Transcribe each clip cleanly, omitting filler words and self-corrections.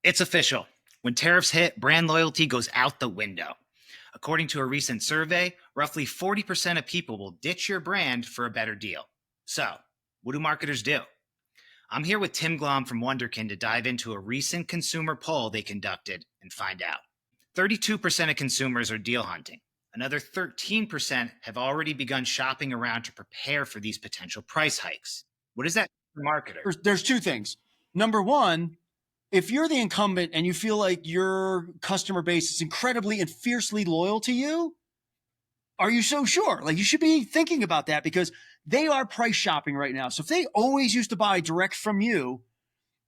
It's official. When tariffs hit, brand loyalty goes out the window. According to a recent survey, roughly 40% of people will ditch your brand for a better deal. So, what do marketers do? I'm here with Tim Glomb from Wunderkind to dive into a recent consumer poll they conducted and find out. 32% of consumers are deal hunting. Another 13% have already begun shopping around to prepare for these potential price hikes. What does that mean for marketers? There's two things. Number one, if you're the incumbent and you feel like your customer base is incredibly and fiercely loyal to you, are you so sure? Like, you should be thinking about that because they are price shopping right now. So if they always used to buy direct from you,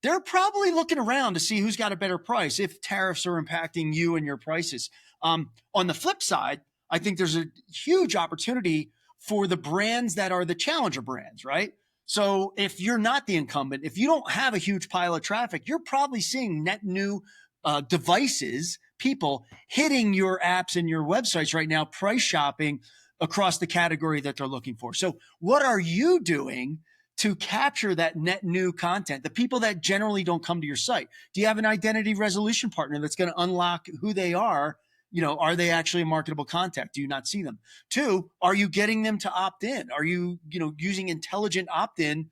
they're probably looking around to see who's got a better price if tariffs are impacting you and your prices. On the flip side, I think there's a huge opportunity for the brands that are the challenger brands, right? So if you're not the incumbent, if you don't have a huge pile of traffic, you're probably seeing net new devices, people hitting your apps and your websites right now, price shopping across the category that they're looking for. So what are you doing to capture that net new content, the people that generally don't come to your site? Do you have an identity resolution partner that's going to unlock who they are? Are they actually a marketable contact? Do you not see them? Two, are you getting them to opt in? Are you, using intelligent opt-in,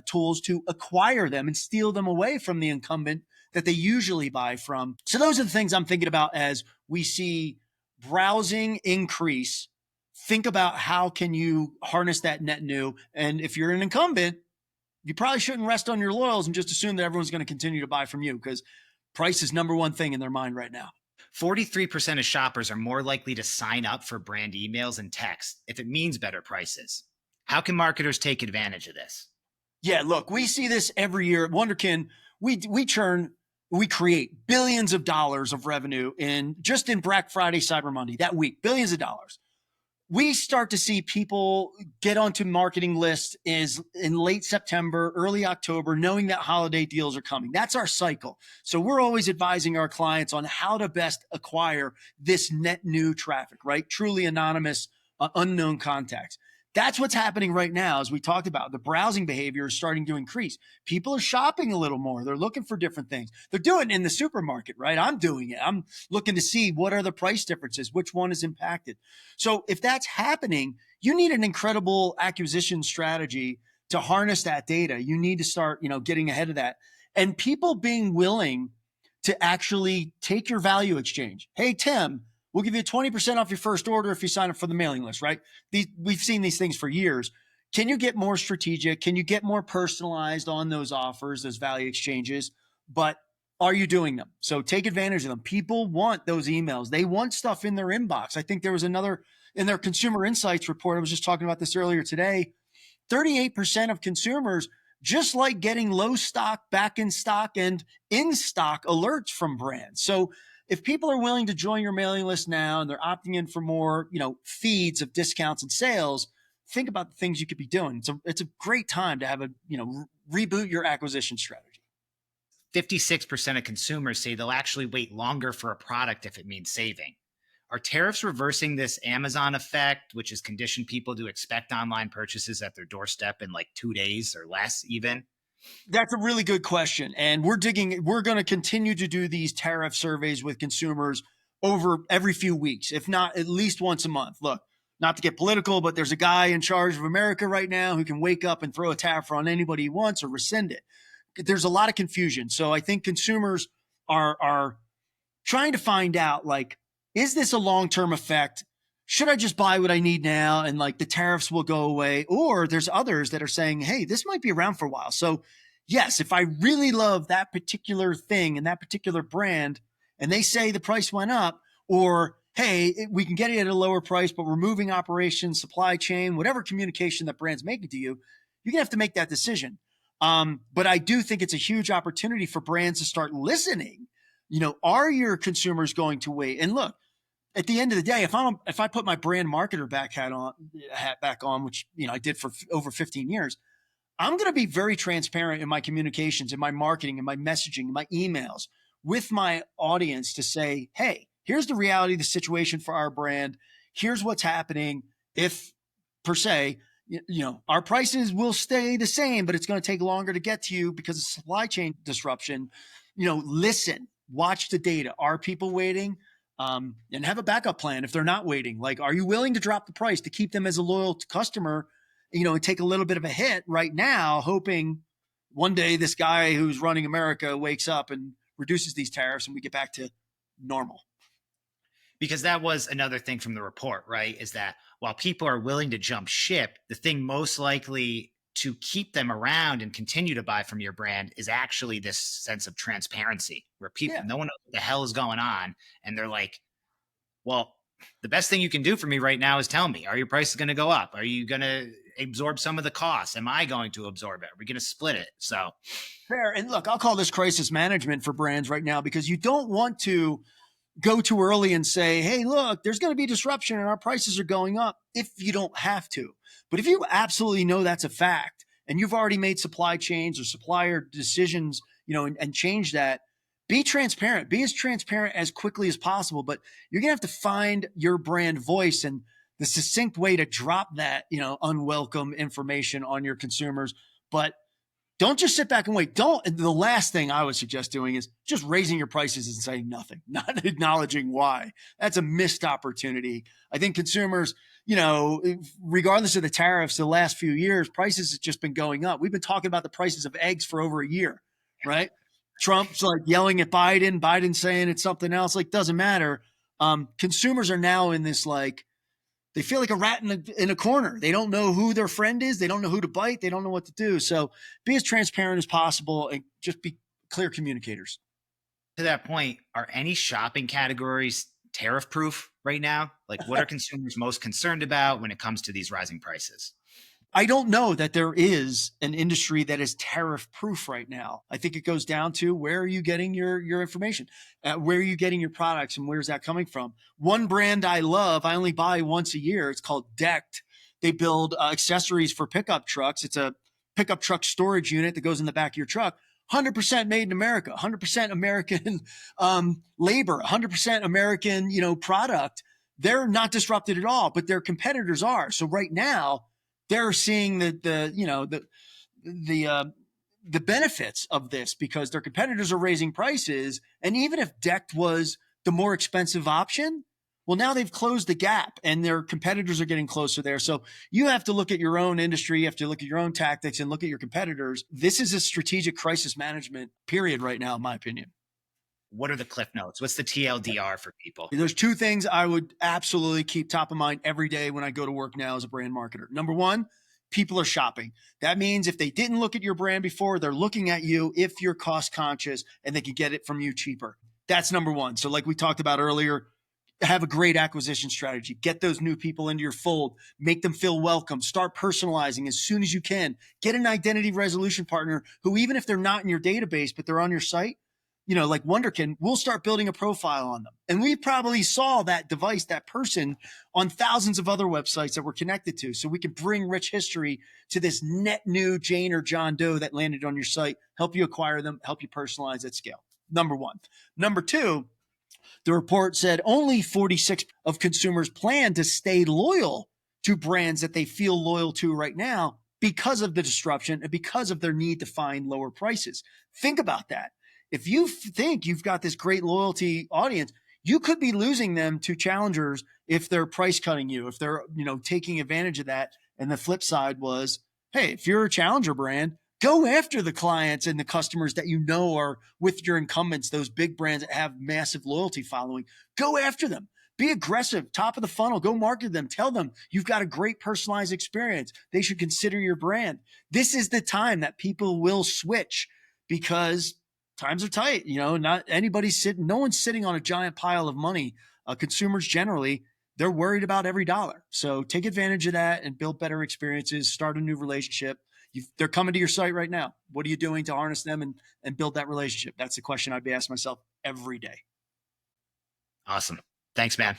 tools to acquire them and steal them away from the incumbent that they usually buy from? So those are the things I'm thinking about as we see browsing increase. Think about how can you harness that net new. And if you're an incumbent, you probably shouldn't rest on your laurels and just assume that everyone's going to continue to buy from you, because price is number one thing in their mind right now. 43% of shoppers are more likely to sign up for brand emails and text if it means better prices. How can marketers take advantage of this? Yeah, look, we see this every year at Wunderkind. We create billions of dollars of revenue in Black Friday, Cyber Monday, that week, billions of dollars. We start to see people get onto marketing lists is in late September, early October, knowing that holiday deals are coming. That's our cycle. So we're always advising our clients on how to best acquire this net new traffic, right? Truly anonymous, unknown contacts. That's what's happening right now. As we talked about, the browsing behavior is starting to increase. People are shopping a little more. They're looking for different things. They're doing it in the supermarket, right? I'm doing it. I'm looking to see what are the price differences, which one is impacted. So if that's happening, you need an incredible acquisition strategy to harness that data. You need to start, getting ahead of that. And people being willing to actually take your value exchange. Hey, Tim, we'll give you 20% off your first order if you sign up for the mailing list, right? We've seen these things for years. Can you get more strategic? Can you get more personalized on those offers, those value exchanges? But are you doing them? So take advantage of them. People want those emails. They want stuff in their inbox. I think there was another in their consumer insights report. I was just talking about this earlier today. 38% of consumers just like getting low stock, back in stock, and in stock alerts from brands. So if people are willing to join your mailing list now and they're opting in for more, feeds of discounts and sales, think about the things you could be doing. It's a great time to have reboot your acquisition strategy. 56% of consumers say they'll actually wait longer for a product if it means saving. Are tariffs reversing this Amazon effect, which has conditioned people to expect online purchases at their doorstep in like 2 days or less even? That's a really good question. And we're going to continue to do these tariff surveys with consumers over every few weeks, if not at least once a month. Look, not to get political, but there's a guy in charge of America right now who can wake up and throw a tariff on anybody he wants or rescind it. There's a lot of confusion. So I think consumers are trying to find out, like, is this a long-term effect? Should I just buy what I need now and the tariffs will go away? Or there's others that are saying, hey, this might be around for a while. So yes, if I really love that particular thing and that particular brand, and they say the price went up, or hey, we can get it at a lower price, but we're moving operations, supply chain, whatever communication that brand's making to you, you're gonna have to make that decision. But I do think it's a huge opportunity for brands to start listening. Are your consumers going to wait? And look, at the end of the day, if I put my brand marketer hat back on, which I did for over 15 years, I'm going to be very transparent in my communications, in my marketing, in my messaging, in my emails with my audience to say, hey, here's the reality of the situation for our brand. Here's what's happening. If per se, our prices will stay the same, but it's going to take longer to get to you because of supply chain disruption. listen, watch the data. Are people waiting? And have a backup plan if they're not waiting. Like, are you willing to drop the price to keep them as a loyal customer, and take a little bit of a hit right now, hoping one day this guy who's running America wakes up and reduces these tariffs and we get back to normal. Because that was another thing from the report, right? Is that while people are willing to jump ship, the thing most likely to keep them around and continue to buy from your brand is actually this sense of transparency where people, no one knows what the hell is going on. And they're like, well, the best thing you can do for me right now is tell me, are your prices going to go up? Are you going to absorb some of the costs? Am I going to absorb it? Are we going to split it? So fair. And look, I'll call this crisis management for brands right now, because you don't want to go too early and say, hey, look, there's going to be disruption and our prices are going up, if you don't have to. But if you absolutely know that's a fact and you've already made supply chains or supplier decisions, and change that, be transparent, be as transparent as quickly as possible. But you're going to have to find your brand voice and the succinct way to drop that, unwelcome information on your consumers. But don't just sit back and wait. The last thing I would suggest doing is just raising your prices and saying nothing, not acknowledging why. That's a missed opportunity. I think consumers, regardless of the tariffs, the last few years, prices have just been going up. We've been talking about the prices of eggs for over a year, right? Trump's like yelling at Biden saying it's something else. Like, doesn't matter. Consumers are now in this, like, they feel like a rat in a corner. They don't know who their friend is. They don't know who to bite. They don't know what to do. So be as transparent as possible and just be clear communicators. To that point, are any shopping categories tariff proof right now? Like, what are consumers most concerned about when it comes to these rising prices? I don't know that there is an industry that is tariff proof right now. I think it goes down to, where are you getting your information? Where are you getting your products, and where's that coming from? One brand I love, I only buy once a year. It's called Decked. They build accessories for pickup trucks. It's a pickup truck storage unit that goes in the back of your truck. 100% made in America, 100% American labor, 100% American, product. They're not disrupted at all, but their competitors are. So right now, they're seeing the benefits of this, because their competitors are raising prices. And even if Decked was the more expensive option, well, now they've closed the gap and their competitors are getting closer there. So you have to look at your own industry. You have to look at your own tactics and look at your competitors. This is a strategic crisis management period right now, in my opinion. What are the cliff notes? What's the TLDR for people? There's two things I would absolutely keep top of mind every day when I go to work now as a brand marketer. Number one, people are shopping. That means if they didn't look at your brand before, they're looking at you if you're cost conscious and they can get it from you cheaper. That's number one. So like we talked about earlier, have a great acquisition strategy. Get those new people into your fold. Make them feel welcome. Start personalizing as soon as you can. Get an identity resolution partner who, even if they're not in your database, but they're on your site, like Wunderkind, we'll start building a profile on them. And we probably saw that device, that person, on thousands of other websites that we're connected to. So we can bring rich history to this net new Jane or John Doe that landed on your site, help you acquire them, help you personalize at scale. Number one. Number two, the report said only 46% of consumers plan to stay loyal to brands that they feel loyal to right now because of the disruption and because of their need to find lower prices. Think about that. If you think you've got this great loyalty audience, you could be losing them to challengers if they're price cutting you, if they're, taking advantage of that. And the flip side was, hey, if you're a challenger brand, go after the clients and the customers that are with your incumbents, those big brands that have massive loyalty following. Go after them. Be aggressive, top of the funnel. Go market them. Tell them you've got a great personalized experience. They should consider your brand. This is the time that people will switch, because times are tight. Not anybody's sitting, no one's sitting on a giant pile of money. Consumers generally, they're worried about every dollar. So take advantage of that and build better experiences, start a new relationship. They're coming to your site right now. What are you doing to harness them and build that relationship? That's the question I'd be asking myself every day. Awesome. Thanks, man.